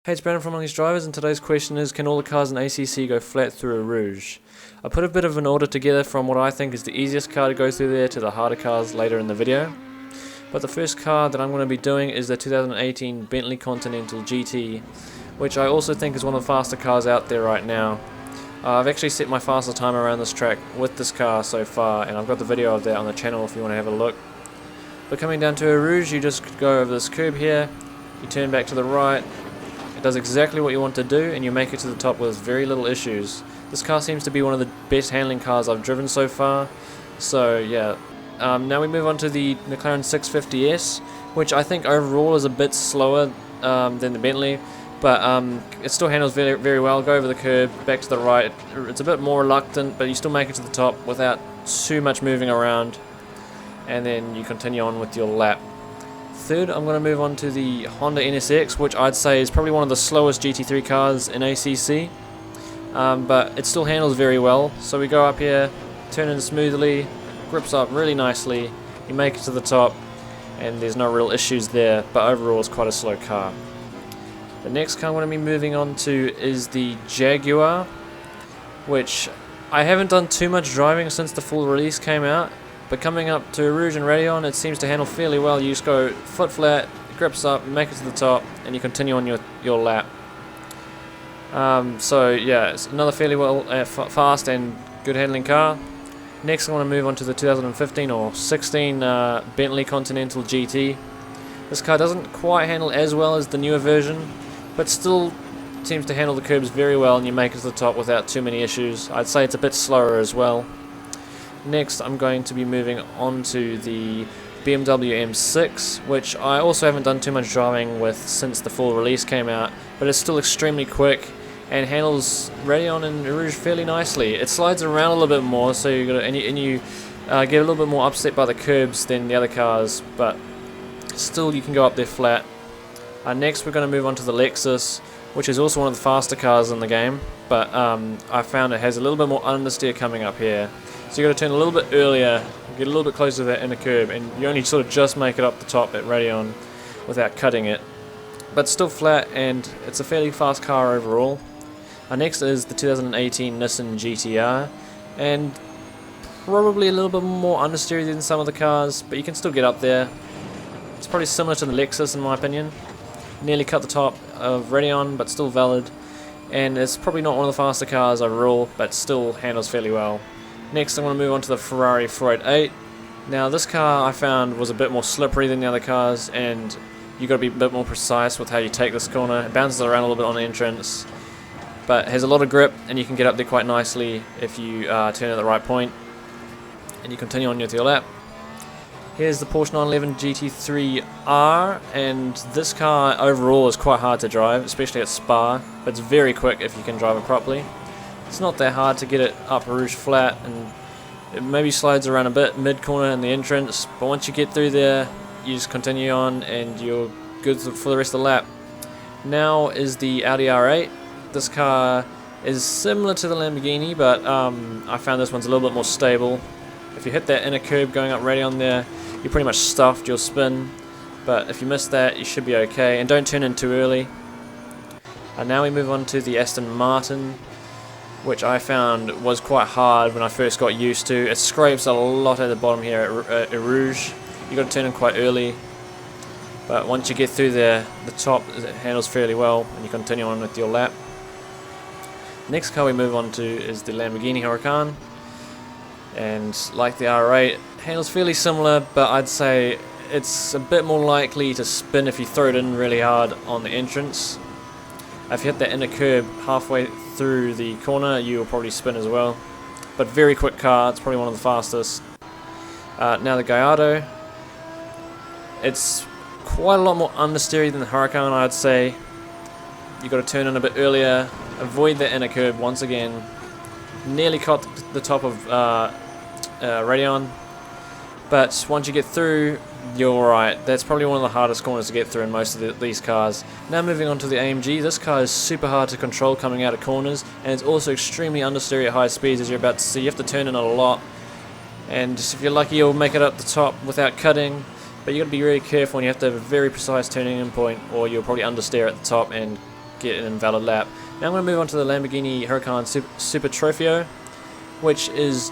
Hey, it's Brandon from Among These Drivers, and today's question is, can all the cars in ACC go flat through Eau Rouge? I put a bit of an order together from what I think is the easiest car to go through there to the harder cars later in the video. But the first car that I'm going to be doing is the 2018 Bentley Continental Gt, which I also think is one of the faster cars out there right now. I've actually set my fastest time around this track with this car so far, and I've got the video of that on the channel if you want to have a look. But coming down to Eau Rouge, you just go over this curb here, you turn back to the right. It does exactly what you want to do, and you make it to the top with very little issues. This car seems to be one of the best handling cars I've driven so far. So yeah, now we move on to the McLaren 650S, which I think overall is a bit slower than the Bentley, but it still handles very, very well. Go over the curb, back to the right. It's a bit more reluctant, but you still make it to the top without too much moving around, and then you continue on with your lap. Third, I'm going to move on to the Honda NSX, which I'd say is probably one of the slowest GT3 cars in ACC, but it still handles very well. So we go up here, turn in smoothly, grips up really nicely, you make it to the top, and there's no real issues there, but overall it's quite a slow car. The next car I'm going to be moving on to is the Jaguar, which I haven't done too much driving since the full release came out. But coming up to Eau Rouge and Radillon, it seems to handle fairly well. You just go foot flat, grips up, make it to the top, and you continue on your lap. So yeah, it's another fairly well fast and good handling car. Next I want to move on to the 2015 or 16 Bentley Continental GT. This car doesn't quite handle as well as the newer version, but still seems to handle the curbs very well, and you make it to the top without too many issues. I'd say it's a bit slower as well. Next, I'm going to be moving on to the Bmw M6, which I also haven't done too much driving with since the full release came out, but it's still extremely quick and handles Radillon and Eau Rouge fairly nicely. It slides around a little bit more, so you get a little bit more upset by the curbs than the other cars, but still you can go up there flat. Next, we're going to move on to the Lexus, which is also one of the faster cars in the game, but I found it has a little bit more understeer coming up here. So you got to turn a little bit earlier, get a little bit closer to that inner curb, and you only sort of just make it up the top at Radillon without cutting it. But still flat, and it's a fairly fast car overall. Next is the 2018 Nissan GT-R, and probably a little bit more understeery than some of the cars, but you can still get up there. It's probably similar to the Lexus in my opinion. Nearly cut the top of Radillon, but still valid. And it's probably not one of the faster cars overall, but still handles fairly well. Next, I'm going to move on to the Ferrari 488. Now, this car I found was a bit more slippery than the other cars, and you've got to be a bit more precise with how you take this corner. It bounces around a little bit on the entrance, but has a lot of grip, and you can get up there quite nicely if you turn at the right point, and you continue on with your lap. Here's the Porsche 911 Gt3 R, and this car overall is quite hard to drive, especially at Spa, but it's very quick if you can drive it properly. It's not that hard to get it up Eau Rouge flat, and it maybe slides around a bit mid-corner in the entrance, but once you get through there, you just continue on and you're good for the rest of the lap. Now is the Audi R8. This car is similar to the Lamborghini, but I found this one's a little bit more stable. If you hit that inner curb going up Radillon there, you're pretty much stuffed, you'll spin, but if you miss that, you should be okay, and don't turn in too early. Now we move on to the Aston Martin, which I found was quite hard when I first got used to. It scrapes a lot at the bottom here at Eau Rouge. You've got to turn in quite early, but once you get through there, the top it handles fairly well, and you continue on with your lap. Next car we move on to is the Lamborghini Huracan, and like the R8, handles fairly similar, but I'd say it's a bit more likely to spin if you throw it in really hard on the entrance. If you hit that inner curb halfway through the corner, you'll probably spin as well. But very quick car, it's probably one of the fastest. Now the Guyardo, it's quite a lot more understeery than the Huracan, I'd say. You've got to turn in a bit earlier, avoid the inner curb once again. Nearly caught the top of Radillon, but once you get through, you're alright. That's probably one of the hardest corners to get through in most of these cars. Now moving on to the AMG, this car is super hard to control coming out of corners, and it's also extremely understeery at high speeds, as you're about to see. You have to turn in a lot, and if you're lucky you'll make it up the top without cutting, but you've got to be really careful, and you have to have a very precise turning in point, or you'll probably understeer at the top and get an invalid lap. Now I'm going to move on to the Lamborghini Huracan Super Trofeo, which is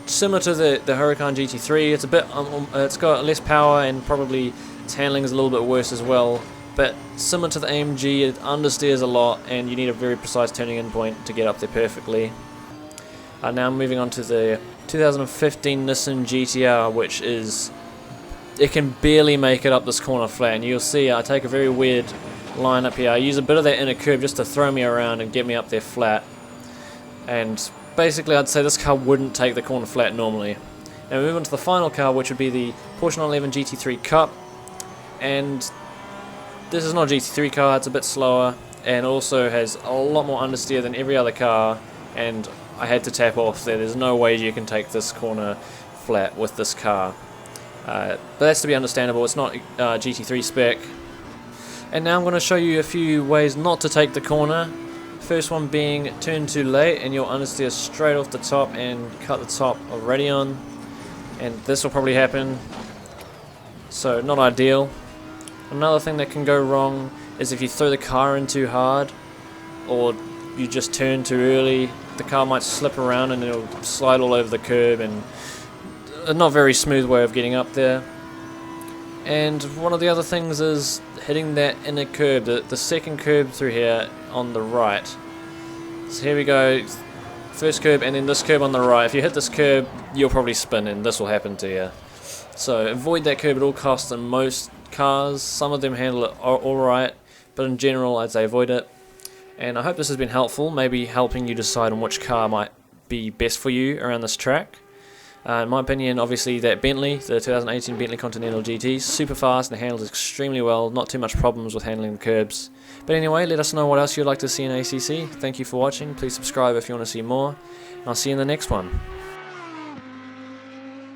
similar to the Huracan GT3. It's a bit, it's got less power and probably its handling is a little bit worse as well. But similar to the AMG, it understeers a lot, and you need a very precise turning in point to get up there perfectly. Now moving on to the 2015 Nissan GT-R, which is, it can barely make it up this corner flat, and you'll see I take a very weird line up here. I use a bit of that inner curve just to throw me around and get me up there flat, and basically I'd say this car wouldn't take the corner flat normally. Now we move on to the final car, which would be the Porsche 911 Gt3 Cup, and this is not a GT3 car, it's a bit slower, and also has a lot more understeer than every other car, and I had to tap off there. There's no way you can take this corner flat with this car. But that's to be understandable, it's not GT3 spec. And now I'm going to show you a few ways not to take the corner. First one being turn too late and you'll understeer straight off the top and cut the top of Radillon. And this will probably happen, so not ideal. Another thing that can go wrong is if you throw the car in too hard, or you just turn too early, the car might slip around and it'll slide all over the curb, and a not very smooth way of getting up there. And one of the other things is hitting that inner curb, the second curb through here on the right. So here we go, first curb and then this curb on the right. If you hit this curb, you'll probably spin and this will happen to you. So avoid that curb at all costs in most cars. Some of them handle it alright, but in general I'd say avoid it. And I hope this has been helpful, maybe helping you decide on which car might be best for you around this track. In my opinion, obviously that Bentley, the 2018 Bentley Continental Gt, super fast and handles extremely well, not too much problems with handling the curbs. But anyway, let us know what else you'd like to see in ACC. Thank you for watching, please subscribe if you want to see more, and I'll see you in the next one.